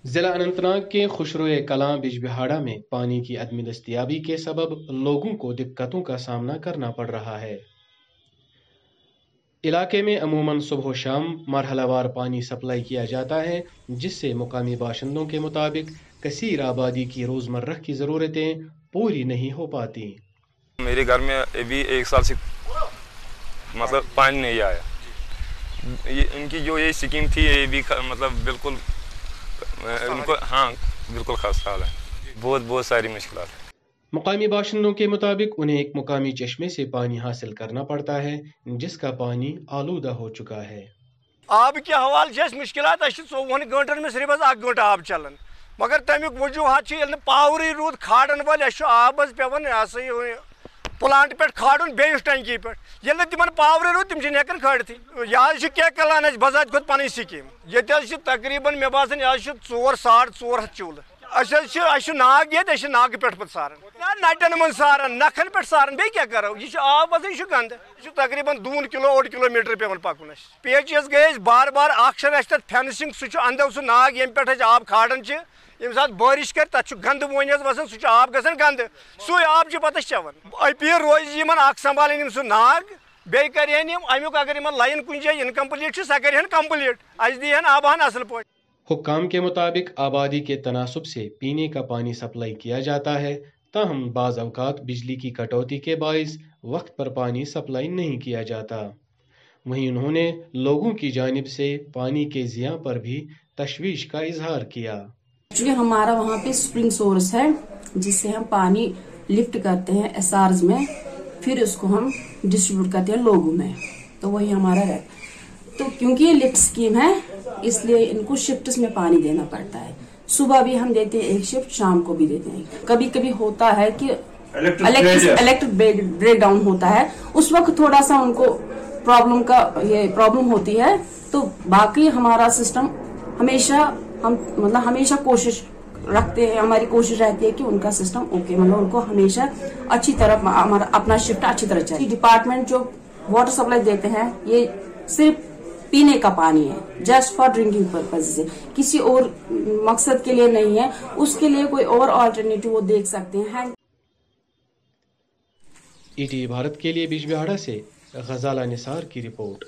ضلع اننت ناگ کے خسروِ کلاں بجبہاڑا میں پانی کی عدم دستیابی کے سبب لوگوں کو دقتوں کا سامنا کرنا پڑ رہا ہے۔ علاقے میں عموماً صبح و شام مرحلہ وار پانی سپلائی کیا جاتا ہے، جس سے مقامی باشندوں کے مطابق کثیر آبادی کی روزمرہ کی ضرورتیں پوری نہیں ہو پاتی۔ میرے گھر میں ابھی 1 سال سے مطلب پانی نہیں آیا۔ ان کی جو یہ اسکیم تھی یہ بھی مطلب بالکل ان کو بالکل خستہ حال ہے، بہت ساری مشکلات ہیں۔ مقامی باشندوں کے مطابق انہیں ایک مقامی چشمے سے پانی حاصل کرنا پڑتا ہے، جس کا پانی آلودہ ہو چکا ہے۔ آب کے حوالے سے مشکلات 24 گھنٹن میں صرف 1 گھنٹہ آب چلان، مگر تمیک وجوہات پاورے رود کھاڑن ول آب پیوان پلانٹ پہ کھاڑن بیس ٹنکی پہ یل تم پاورے رود تم ہکان کھڑتھی۔ یہ کلان بذات خود پن سکیم یہ تقریباً مے باسان یہ 400-450 چولہے ناگ یہ ناگہ پہ ساران نٹن من ساران نکھن پہ ساران بیٚیہِ کیٛاہ کرو یہ آب وسان یہ گند یہ تقریباً 2 1 کلومیٹر پیوان پکن پیچس گئی بار اکثر تک فینسنگ سہ اندو سہ ناگ یم پہ آب کھاڑان یم سات بارش کر تک گند ون وسان سہ آب گھان گند سُے آب پتہ چوان اپیل روز سنبھالن سہ ناگ بیٚیہِ کرہن امیک اگر لائن کن جائے انکمپلیٹ سہ کرہن کمپلیٹ اس دین آبہن اصل پہ۔ حکام کے مطابق آبادی کے تناسب سے پینے کا پانی سپلائی کیا جاتا ہے، تاہم بعض اوقات بجلی کی کٹوتی کے باعث وقت پر پانی سپلائی نہیں کیا جاتا۔ وہیں انہوں نے لوگوں کی جانب سے پانی کے ضیاع پر بھی تشویش کا اظہار کیا۔ ایکچولی ہمارا وہاں پہ اسپرنگ سورس ہے جس سے ہم پانی لفٹ کرتے ہیں SRs میں، پھر اس کو ہم ڈسٹریبیوٹ کرتے ہیں لوگوں میں، تو وہی ہمارا ہے۔ تو کیونکہ یہ لفٹ اسکیم ہے اس لیے ان کو شفٹس میں پانی دینا پڑتا ہے، صبح بھی ہم دیتے ہیں ایک شفٹ، شام کو بھی دیتے ہیں۔ کبھی کبھی ہوتا ہے کہ الیکٹرک بریک ڈاؤن ہوتا ہے، اس وقت تھوڑا سا ان کو پرابلم ہوتی ہے، تو باقی ہمارا سسٹم ہمیشہ کوشش رکھتے ہیں، ہماری کوشش رہتی ہے کہ ان کا سسٹم اوکے، ان کو ہمیشہ اچھی طرح اپنا شفٹ اچھی طرح چاہیے۔ ڈپارٹمنٹ جو واٹر سپلائی دیتے ہیں یہ صرف پینے کا پانی ہے، جسٹ فار ڈرنکنگ پرپز سے، کسی اور مقصد کے لیے نہیں ہے، اس کے لیے کوئی اور آلٹرنیٹو وہ دیکھ سکتے ہیں۔ ETV بھارت کے لیے بجبہاڑا سے غزالہ نثار کی رپورٹ۔